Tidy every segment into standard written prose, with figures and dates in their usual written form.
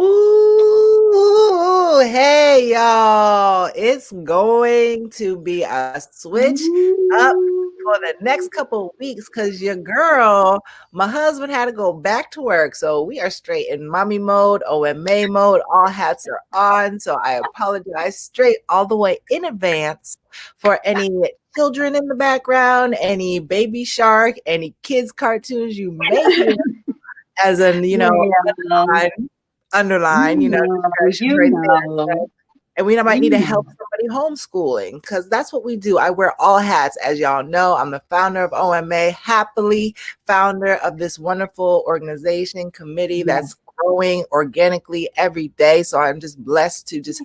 Ooh, hey y'all. It's going to be a switch up for the next couple of weeks because your girl, my husband had to go back to work. So we are straight in mommy mode, O.M.A mode. All hats are on. So I apologize straight all the way in advance for any children in the background, any baby shark, any kids cartoons you may hear as an, Yeah, underline, discretion you right there. know, And we might you need to know. help somebody homeschooling because that's what we do. I wear all hats. As y'all know, I'm the founder of O.M.A, happily founder of this wonderful organization committee Yeah. that's growing organically every day. So I'm just blessed to just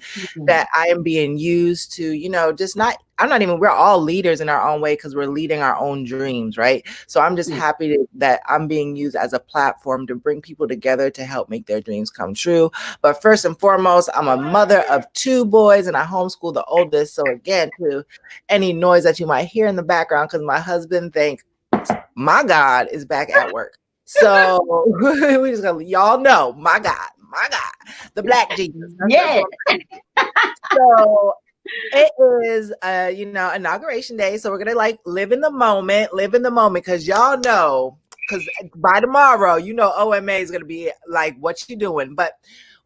that I am being used to, just not, I'm not even, we're all leaders in our own way because we're leading our own dreams, right? So I'm just happy that I'm being used as a platform to bring people together to help make their dreams come true. But first and foremost, I'm a mother of two boys and I homeschool the oldest. So again, to any noise that you might hear in the background, because my husband thinks my God is back at work. So we just gonna y'all know my God, the black Jesus. That's Yeah. what I'm saying. So it is inauguration day. So we're gonna like live in the moment because y'all know because by tomorrow, O.M.A is gonna be like, what you doing? But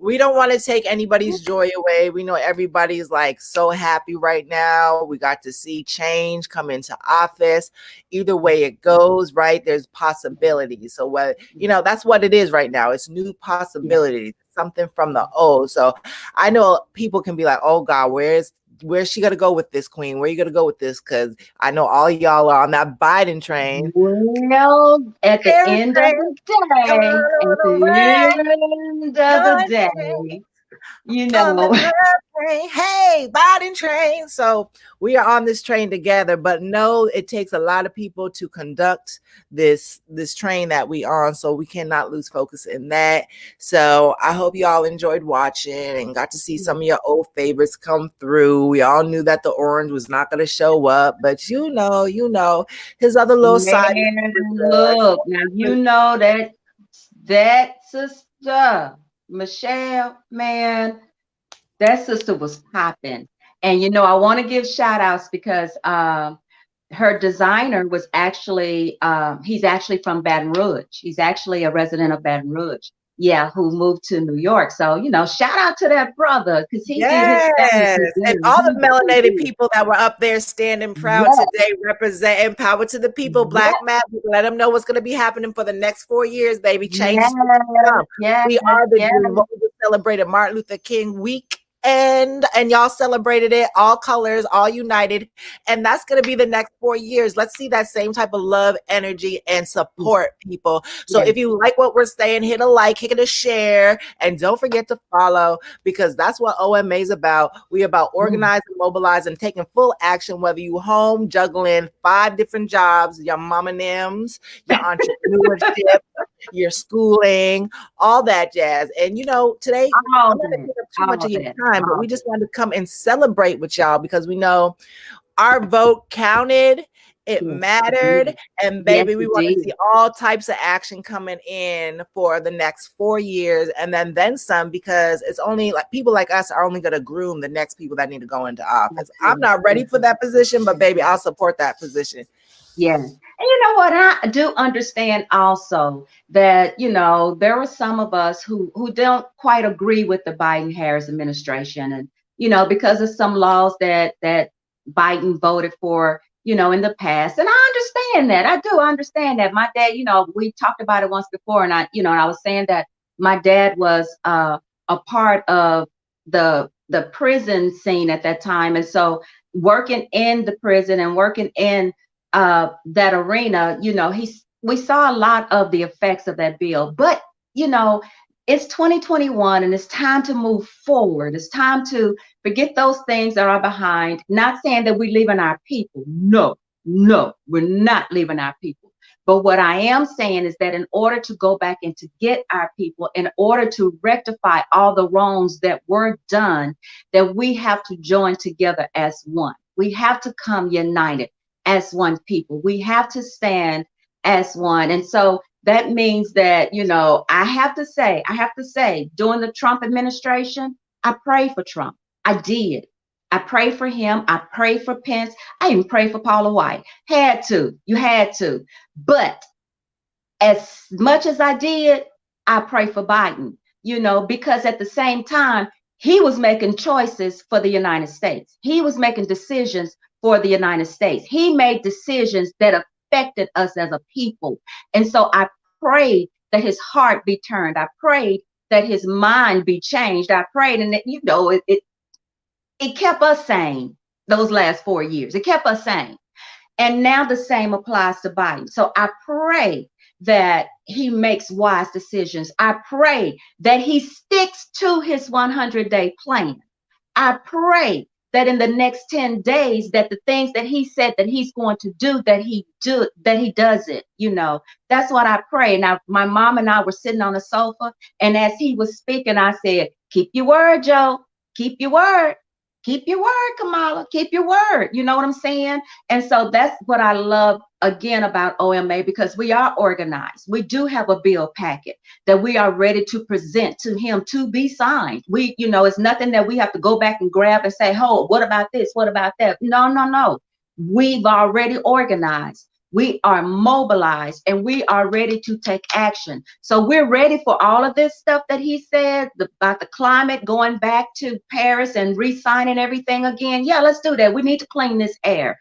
we don't want to take anybody's joy away. We know everybody's like so happy right now. We got to see change come into office. Either way it goes, right? There's possibilities. So what that's what it is right now. It's new Yeah. possibilities, something from the old. So I know people can be like, oh God, where's she gonna go with this, queen? Where you gonna go with this? Because I know all y'all are on that Biden train. Well, at the Every end of train the coming day, at on the way, the end of the good train day, you on the know, good train. Hey, Biden train. So we are on this train together, but no, it takes a lot of people to conduct this train that we on. So we cannot lose focus in that. So I hope you all enjoyed watching and got to see some of your old favorites come through. We all knew that the orange was not going to show up, but his other little side was man, super good. look, now you know that sister, Michelle, man, that sister was popping. And I want to give shout outs because her designer was actually he's actually from Baton Rouge. He's actually a resident of Baton Rouge. Yeah, who moved to New York. So, shout out to that brother because he did his thing Yes, today. and all the He really melanated did. people that were up there standing proud Yes, today, representing power to the people, Black yes, Magic. Let them know what's going to be happening for the next 4 years, baby. Change is yes, to come. yes, We are the yes. dream. What we just celebrated Martin Luther King week. And y'all celebrated it, all colors, all united. And that's going to be the next 4 years. Let's see that same type of love, energy, and support, people. So Yes. if you like what we're saying, hit a like, hit a share, and don't forget to follow because that's what O.M.A is about. We about Mm. organizing, mobilizing, taking full action, whether you home, juggling 5 different jobs, your mama nims, your entrepreneurship, your schooling, all that jazz. And today All I'm not gonna that, take up too much all of your that, time, but all we just wanted to come and celebrate with y'all because we know our vote counted, it that. mattered, and Yes, baby, we it want to did. see all types of action coming in for the next 4 years and then some because it's only like people like us are only going to groom the next people that need to go into office. I'm not ready for that position, but baby, I'll support that position. Yes. And you know what? I do understand also that, there are some of us who don't quite agree with the Biden-Harris administration and, because of some laws that Biden voted for, in the past. And I understand that. I do understand that. My dad, we talked about it once before, and I was saying that my dad was a part of the prison scene at that time. And so working in the prison and working in that arena, we saw a lot of the effects of that bill. But you know, it's 2021 and it's time to move forward. It's time to forget those things that are behind. Not saying that we're leaving our people. No, no, we're not leaving our people. But what I am saying is that in order to go back and to get our people, in order to rectify all the wrongs that were done, that we have to join together as one. We have to come united as one people. We have to stand as one. And so that means that, I have to say, during the Trump administration, I prayed for Trump. I did. I prayed for him. I prayed for Pence. I even prayed for Paula White. Had to. You had to. But as much as I did, I pray for Biden, because at the same time, he was making choices for the United States. He was making decisions for the United States. He made decisions that affected us as a people. And so I prayed that his heart be turned. I prayed that his mind be changed. I prayed, and it kept us sane those last 4 years. It kept us sane. And now the same applies to Biden. So I pray that he makes wise decisions. I pray that he sticks to his 100-day plan. I pray that in the next 10 days, that the things that he said that he's going to do, that he does it. That's what I pray. Now, my mom and I were sitting on the sofa, and as he was speaking, I said, keep your word, Joe. Keep your word. Keep your word, Kamala. Keep your word. You know what I'm saying? And so that's what I love again about O.M.A, because we are organized. We do have a bill packet that we are ready to present to him to be signed. It's nothing that we have to go back and grab and say, oh, what about this? What about that? No, no, no. We've already organized. We are mobilized, and we are ready to take action. So we're ready for all of this stuff that he said about the climate, going back to Paris and re-signing everything again. Yeah, let's do that. We need to clean this air.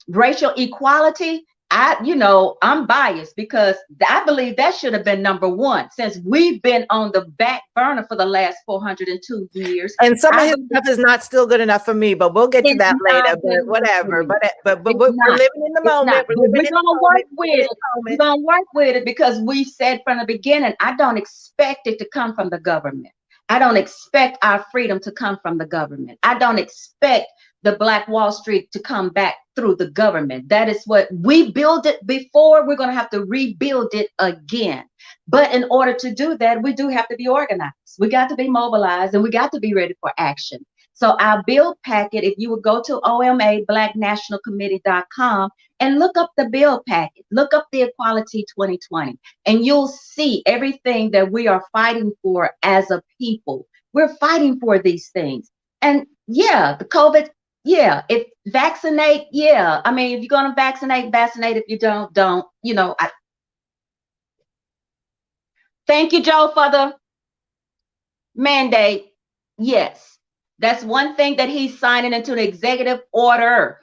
Racial equality. I'm biased because I believe that should have been number one, since we've been on the back burner for the last 402 years. And some of his stuff is not still good enough for me, but we'll get to that later. But whatever. But we're living in the moment. We're gonna work with it. We're gonna work with it, because we said from the beginning, I don't expect it to come from the government. I don't expect our freedom to come from the government. I don't expect the Black Wall Street to come back through the government. That is what we built it before. We're going to have to rebuild it again. But in order to do that, we do have to be organized. We got to be mobilized, and we got to be ready for action. So our bill packet, if you would go to OMA blacknationalcommittee.com and look up the bill packet, look up the Equality 2020, and you'll see everything that we are fighting for as a people. We're fighting for these things. And yeah, the COVID, yeah, if vaccinate, yeah. I mean, if you're going to vaccinate, vaccinate. If you don't. Thank you, Joe, for the mandate. Yes, that's one thing that he's signing into an executive order,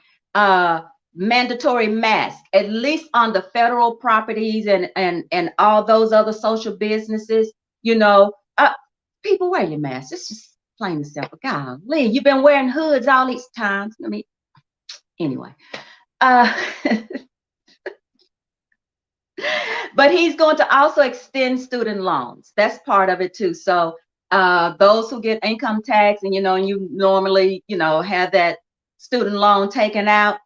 mandatory mask, at least on the federal properties and all those other social businesses. People wear your mask. It's just plain and simple. Golly, you've been wearing hoods all these times. I mean, anyway. But he's going to also extend student loans. That's part of it too. So those who get income tax and, you normally, have that student loan taken out.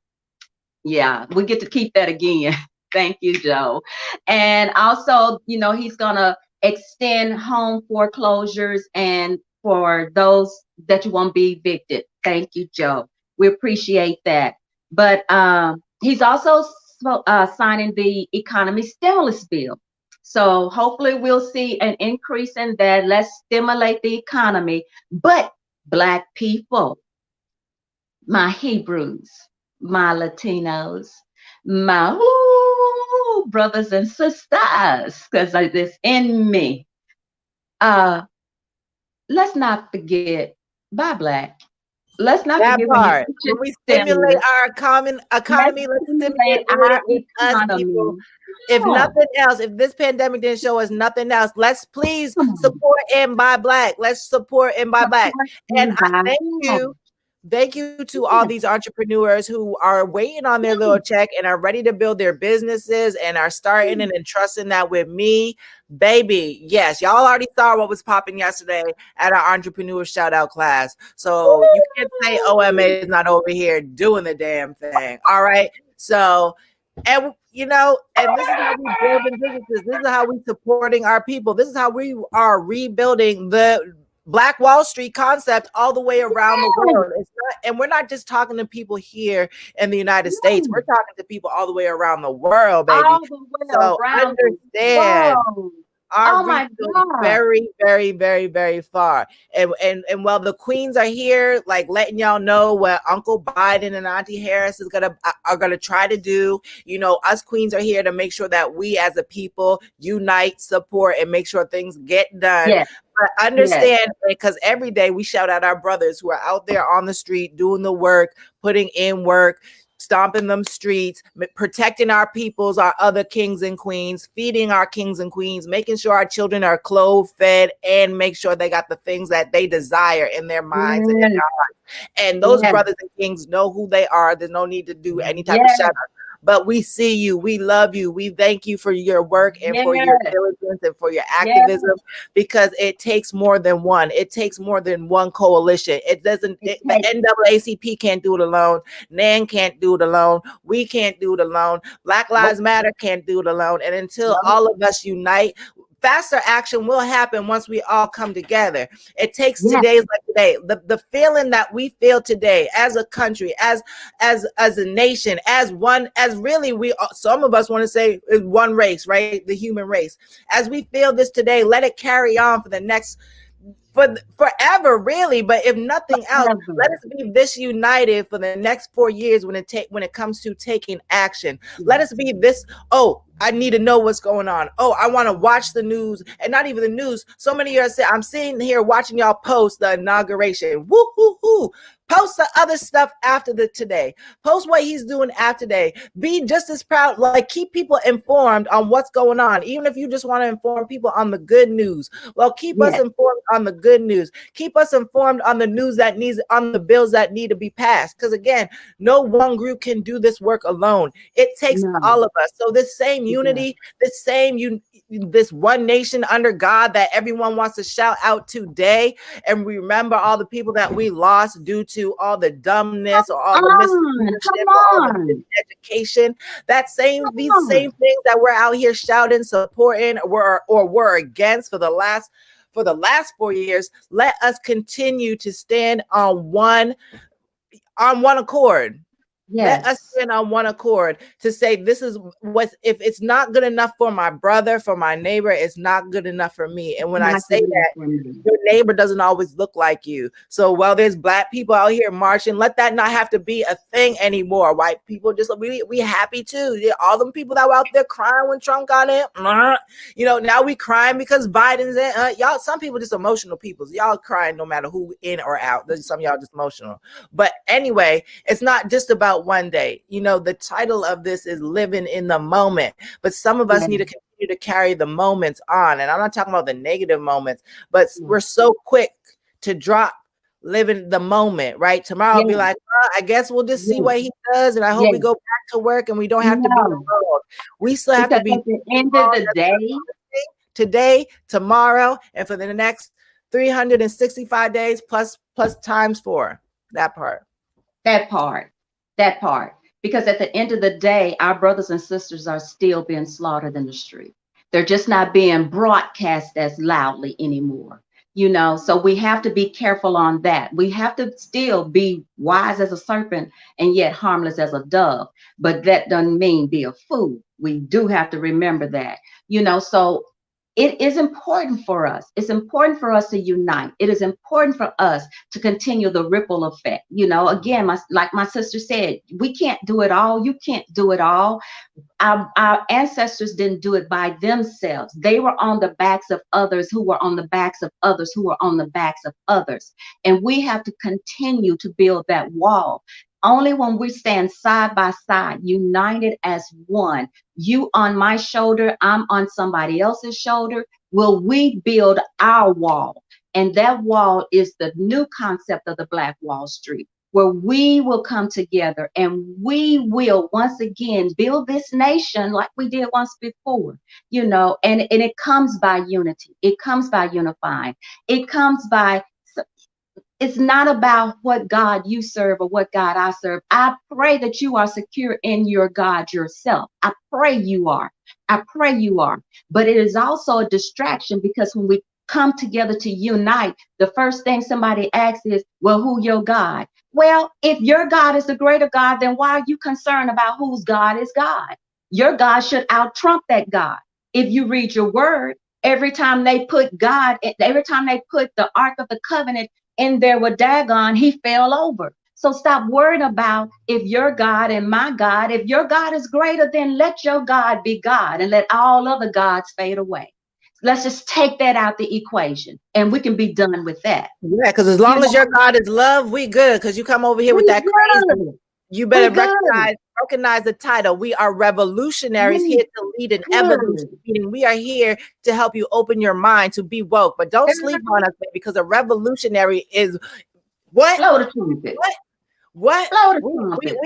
Yeah, we get to keep that again. Thank you, Joe. And also, he's going to extend home foreclosures and for those that you won't be evicted. Thank you, Joe. We appreciate that. But he's also signing the economy stimulus bill. So hopefully we'll see an increase in that. Let's stimulate the economy. But Black people, my Hebrews, my Latinos, my brothers and sisters, because it's in me. Let's not forget, bye Black. Let's not that forget part. When we stimulate our economy, let's stimulate our economy. If nothing else, if this pandemic didn't show us nothing else, let's please support and buy Black. Let's support and buy Black. And I thank you. Thank you to all these entrepreneurs who are waiting on their little check and are ready to build their businesses and are starting and entrusting that with me. Baby, yes, y'all already saw what was popping yesterday at our entrepreneur shout out class. So you can't say O.M.A is not over here doing the damn thing. All right. So, and and this is how we building businesses. This is how we supporting our people. This is how we are rebuilding the Black Wall Street concept all the way around the world. It's and we're not just talking to people here in the United States. Mm. We're talking to people all the way around the world, baby. All the way So around the understand world. our Oh reach my goes God. very, very, very, very far. And while the queens are here, like letting y'all know what Uncle Biden and Auntie Harris are gonna try to do. Us queens are here to make sure that we as a people unite, support, and make sure things get done. Yes, But yes, understand, because every day we shout out our brothers who are out there on the street doing the work, putting in work, stomping them streets, protecting our peoples, our other kings and queens, feeding our kings and queens, making sure our children are clothed, fed, and make sure they got the things that they desire in their minds and in yes, their hearts. And those yes, brothers and kings know who they are. There's no need to do any type of shout yes, out. But we see you, we love you, we thank you for your work and for your yes, diligence and for your yes. activism, because it takes more than one. It takes more than one coalition. It doesn't. It The takes, NAACP can't do it alone. NAN can't do it alone. We can't do it alone. Black nope, Lives Matter can't do it alone. And until nope, all of us unite, faster action will happen once we all come together. It takes yes, today's like today. The feeling that we feel today as a country, as a nation, as one, as really we some of us want to say is one race, right? The human race. As we feel this today, let it carry on for the next for forever, really. But if nothing else, let never. us be this united for the next 4 years when it comes to taking action. Let us Yes, be this. Oh, I need to know what's going on. Oh, I want to watch the news, and not even the news. So many years I'm sitting here watching y'all post the inauguration. Woo hoo hoo. Post the other stuff after the today. Post what he's doing after today. Be just as proud. Like, keep people informed on what's going on, even if you just want to inform people on the good news. Well, keep us yes, informed on the good news. Keep us informed on the news that needs on the bills that need to be passed. Because again, no one group can do this work alone. It takes no, all of us. So this same yes, unity, this one nation under God that everyone wants to shout out today, and remember all the people that we lost due to all the dumbness or all the come misleadership or all the on, miseducation. These come same on. things that we're out here shouting, supporting, or were against for the last 4 years. Let us continue to stand on one accord. Let us Yes, stand on one accord to say this is what, if it's not good enough for my brother, for my neighbor, it's not good enough for me. And when I not say good enough that, for me. your neighbor doesn't always look like you. So while there's black people out here marching, let that not have to be a thing anymore. White people, just we happy too. Yeah, all them people that were out there crying when Trump got in, now we crying because Biden's in. Y'all, some people just emotional people. So y'all crying no matter who in or out. Some of y'all just emotional. But anyway, it's not just about one day. The title of this is living in the moment. But some of us Yes, need to continue to carry the moments on. And I'm not talking about the negative moments, but yes, we're so quick to drop living the moment, right? Tomorrow I'll be yes, like, I guess we'll just see yes, what he does. And I hope we yes. go back to work and we don't have to be No, alone. We still have to because be at the end of the day, today, tomorrow, and for the next 365 days plus times four. That part. that part, that part. Because at the end of the day, our brothers and sisters are still being slaughtered in the street. They're just not being broadcast as loudly anymore. So we have to be careful on that. We have to still be wise as a serpent and yet harmless as a dove. But that doesn't mean be a fool. We do have to remember that. So it is important for us. It's important for us to unite. It is important for us to continue the ripple effect. Again, like my sister said, we can't do it all. You can't do it all. Our ancestors didn't do it by themselves. They were on the backs of others who were on the backs of others who were on the backs of others. And we have to continue to build that wall. Only when we stand side by side, united as one, you on my shoulder, I'm on somebody else's shoulder, will we build our wall. And that wall is the new concept of the Black Wall Street, where we will come together and we will once again build this nation like we did once before, and it comes by unity. It comes by unifying. It comes by, it's not about what God you serve or what God I serve. I pray that you are secure in your God yourself. I pray you are. I pray you are. But it is also a distraction because when we come together to unite, the first thing somebody asks is, well, who your God? Well, if your God is the greater God, then why are you concerned about whose God is God? Your God should out trump that God. If you read your word, every time they put God, every time they put the Ark of the Covenant in there with Dagon, he fell over. So stop worrying about if your God and my God, if your God is greater, then let your God be God and let all other gods fade away. Let's just take that out the equation and we can be done with that. Yeah, because as You long as your know, God is love, we good. Because you come over here with we that crazy, good. you We better good. recognize the title. We are revolutionaries We here to lead an evolution. good. Meaning we are here to help you open your mind to be woke. But don't sleep on us, baby, because a revolutionary is what? Blow the trumpet. What? What? Blow the We, trumpet.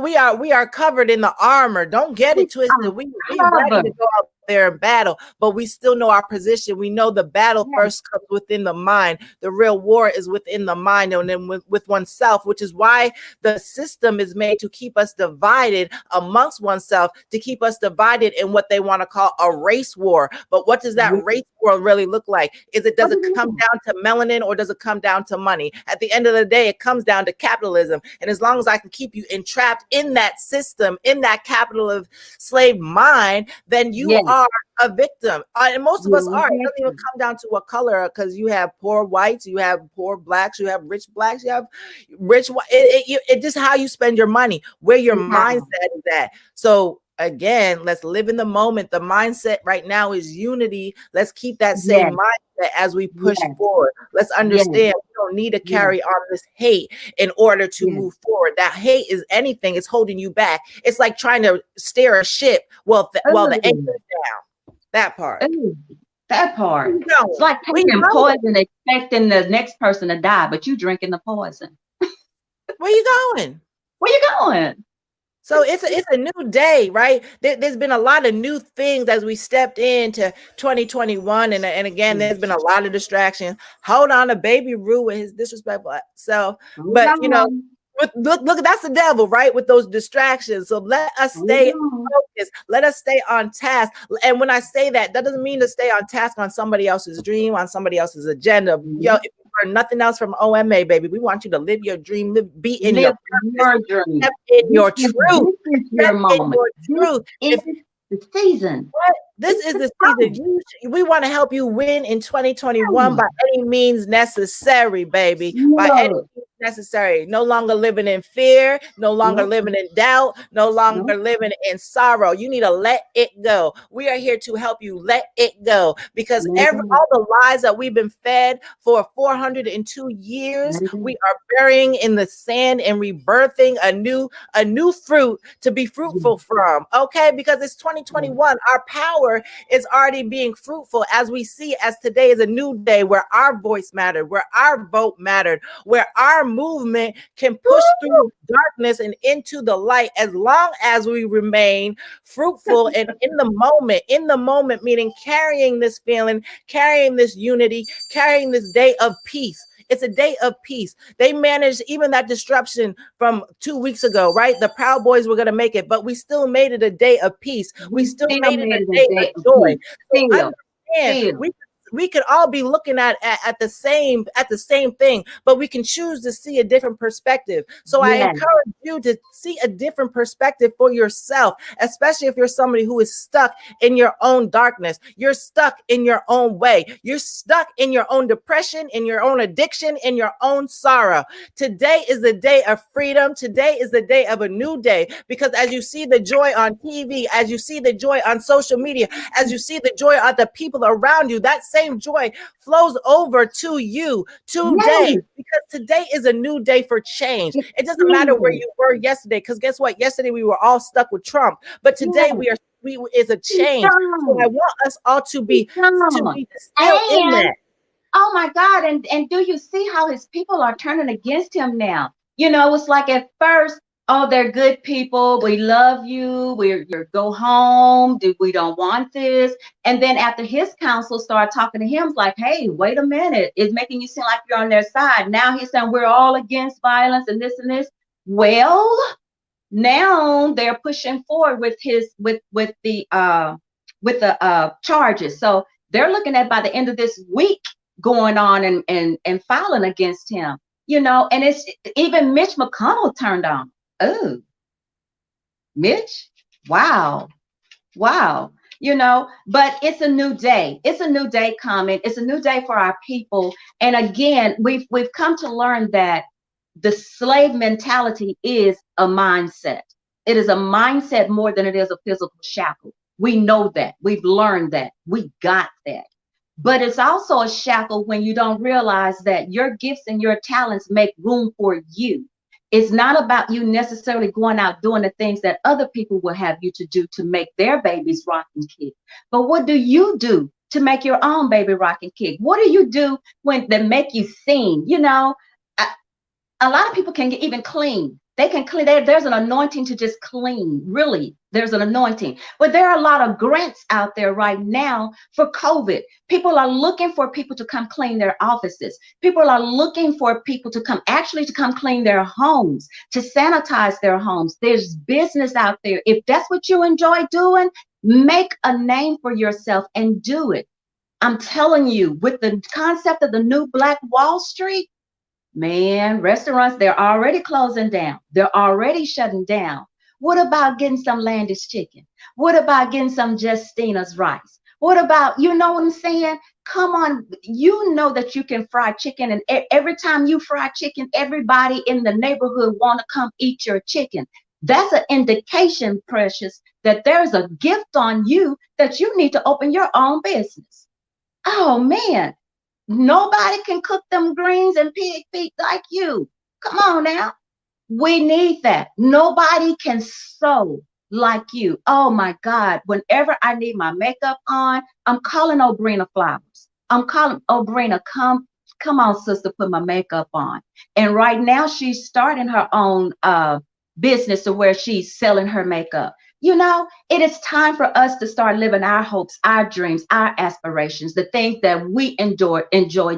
we are we are covered in the armor. Don't get We it twisted. are We ready to covered. go out there and battle, but we still know our position. We know the battle Yes. first comes within the mind. The real war is within the mind and then with oneself, which is why the system is made to keep us divided amongst oneself, to keep us divided in what they want to call a race war. But what does that Yes. race war really look like? Does What it do come down to melanin or does it come down to money? At the end of the day, it comes down to capitalism. And as long as I can keep you entrapped in that system, in that capitalist slave mind, then you Yes. are a victim. And most of us You're are. It doesn't even victim. come down to what color, because you have poor whites, you have poor blacks, you have rich blacks, you have rich white. It just how you spend your money, where your mindset is at. So again, let's live in the moment. The mindset right now is unity. Let's keep that same Yes. mindset as we push Yes. forward. Let's Yes. understand we don't need to Yes. carry on this hate in order to Yes. move forward. That hate is anything, it's holding you back. It's like trying to steer a ship while the anchor Ooh, is down. That part. ooh, that Where part. you It's going? like Where you taking going? poison, expecting the next person to die, but you drinking the poison. Where you going? Where you going? So it's a new day, right? There's been a lot of new things as we stepped into 2021, and again, there's been a lot of distractions. Hold on, a baby Rue with his disrespectful self, Hold but you know, on. look, that's the devil, right? With those distractions. So let us Hold stay on. focused. Let us stay on task. And when I say that, that doesn't mean to stay on task on somebody else's dream, on somebody else's agenda. Yo, if you learn nothing else from O.M.A, baby, we want you to live your dream, be in your Live purpose, your dream. step in your truth, This is step your in moment. your This truth. is If the season. this It's is the the season. time. We want to help you win in 2021 by any means necessary, baby. By any Look. means necessary. No longer living in fear, no longer Nope. living in doubt, no longer Nope. living in sorrow. You need to let it go. We are here to help you let it go, because Let it go. all the lies that we've been fed for 402 years, Let it go. we are burying in the sand and rebirthing a new fruit to be Yes. fruitful from. Okay, because it's Yes. 2021. Our power is already being fruitful as we see, as today is a new day where our voice mattered, where our vote mattered, where our movement can push through darkness and into the light, as long as we remain fruitful and in the moment, meaning carrying this feeling, carrying this unity, carrying this day of peace. It's a day of peace. They managed even that disruption from 2 weeks ago, right? The Proud Boys were going to make it, but we still made it a day of peace. We We still still made it made a it a day day of of joy. peace. So Still. understand, Still. we could all be looking at the same thing, but we can choose to see a different perspective. So I Yes. encourage you to see a different perspective for yourself, especially if you're somebody who is stuck in your own darkness. You're stuck in your own way. You're stuck in your own depression, in your own addiction, in your own sorrow. Today is the day of freedom. Today is the day of a new day, because as you see the joy on TV, as you see the joy on social media, as you see the joy of the people around you, that same joy flows over to you today, Yes. because today is a new day for change. It It doesn't matter where is. you were yesterday, because guess what? Yesterday we were all stuck with Trump, but today Yes. we is a He's change. So I gone. want us all He's to gone. be still in And that. oh my God, and do you see how his people are turning against him now? You know, it's like at first, oh, they're good people. We love you. We're go home. We don't want this. And then after his council started talking to him, it's like, hey, wait a minute. It's making you seem like you're on their side. Now he's saying we're all against violence and this and this. Well, now they're pushing forward with his with the charges. So they're looking at by the end of this week going on and filing against him, and it's even Mitch McConnell turned on. Oh, Mitch, wow. Wow. But it's a new day. It's a new day coming. It's a new day for our people. And again, we've come to learn that the slave mentality is a mindset. It is a mindset more than it is a physical shackle. We know that. We've learned that. We got that. But it's also a shackle when you don't realize that your gifts and your talents make room for you. It's not about you necessarily going out doing the things that other people will have you to do to make their babies rock and kick. But what do you do to make your own baby rock and kick? What do you do when they make you sing? A lot of people can get even clean. They can clean. There's an anointing to just clean. Really, there's an anointing. But there are a lot of grants out there right now for COVID. People are looking for people to come clean their offices. People are looking for people to come clean their homes, to sanitize their homes. There's business out there. If that's what you enjoy doing, make a name for yourself and do it. I'm telling you, with the concept of the new Black Wall Street, man, restaurants, they're already closing down. They're already shutting down. What about getting some Landis chicken? What about getting some Justina's rice? What about, you know what I'm saying? Come on, you know that you can fry chicken, and every time you fry chicken, everybody in the neighborhood want to come eat your chicken. That's an indication, Precious, that there's a gift on you that you need to open your own business. Oh man, nobody can cook them greens and pig feet like you. Come on now. We need that. Nobody can sew like you. Oh my God. Whenever I need my makeup on, I'm calling Obrina Flowers. I'm calling Obrina, come on, sister, put my makeup on. And right now she's starting her own business to where she's selling her makeup. It is time for us to start living our hopes, our dreams, our aspirations, the things that we enjoy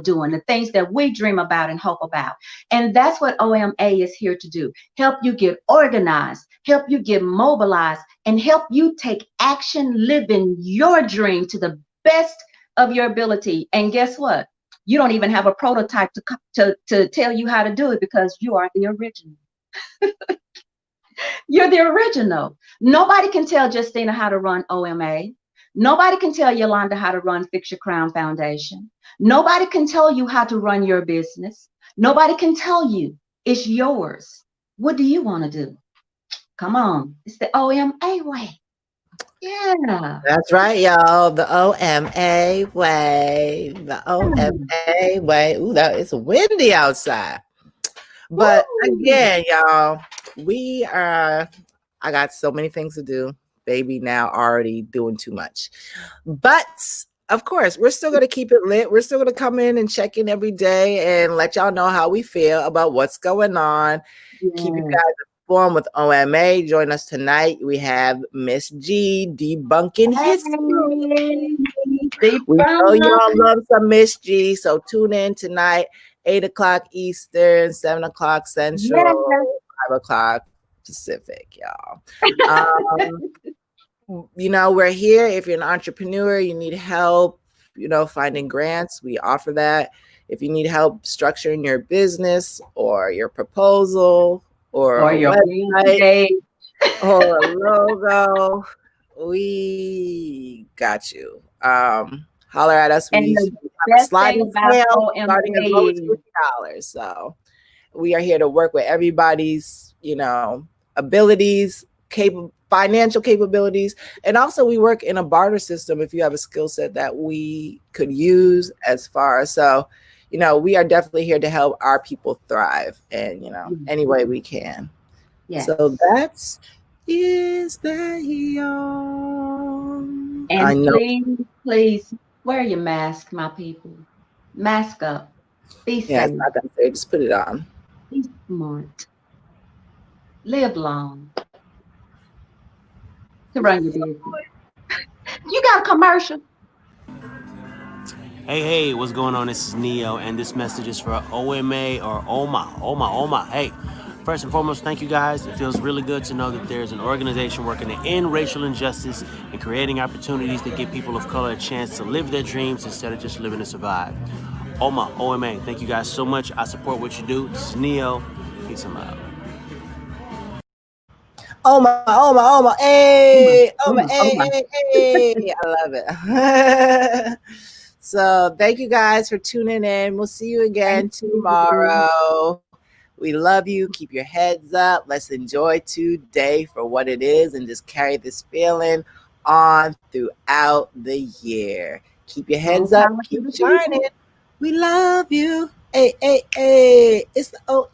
doing, the things that we dream about and hope about. And that's what O.M.A is here to do. Help you get organized, help you get mobilized, and help you take action, living your dream to the best of your ability. And guess what? You don't even have a prototype to tell you how to do it, because you are the original. You're the original. Nobody can tell Justina how to run O.M.A. Nobody can tell Yolanda how to run Fix Your Crown Foundation. Nobody can tell you how to run your business. Nobody can tell you. It's yours. What do you want to do? Come on. It's the O.M.A way. Yeah. That's right, y'all. The O.M.A way. The O.M.A way. Ooh, it's windy outside. But again, y'all, I got so many things to do. Baby now already doing too much. But of course, we're still going to keep it lit. We're still going to come in and check in every day and let y'all know how we feel about what's going on. Yeah. Keep you guys informed with O.M.A. Join us tonight. We have Miss G debunking history. We know y'all love some Miss G, so tune in tonight. 8 o'clock Eastern, 7 o'clock Central, 5 o'clock Pacific, y'all. We're here. If you're an entrepreneur, you need help, finding grants, we offer that. If you need help structuring your business or your proposal or your website or a logo, we got you. Holler at us. We have a sliding scale starting as low as $50. So we are here to work with everybody's, abilities, financial capabilities. And also we work in a barter system if you have a skill set that we could use as far. So, we are definitely here to help our people thrive and, any way we can. Yes. So that's that, y'all. And please wear your mask, my people. Mask up. Be safe. Yeah, it's not that safe. Just put it on. Be smart. Live long. To run your business. You got a commercial? Hey, what's going on? This is Neo, and this message is for O.M.A or O.M.A. Hey, first and foremost, thank you guys. It feels really good to know that there's an organization working to end racial injustice and creating opportunities that give people of color a chance to live their dreams instead of just living to survive. O.M.A, O.M.A. Thank you guys so much. I support what you do. This is Neo. Peace and love. O.M.A, O.M.A, O.M.A, Oh hey, my, O.M.A, oh my. hey, hey. I love it. So thank you guys for tuning in. We'll see you Thank again you. tomorrow. We love you. Keep your heads up. Let's enjoy today for what it is and just carry this feeling on throughout the year. Keep your More heads up. power to Keep the shining. people. We love you. Hey, hey, hey. It's the O.M.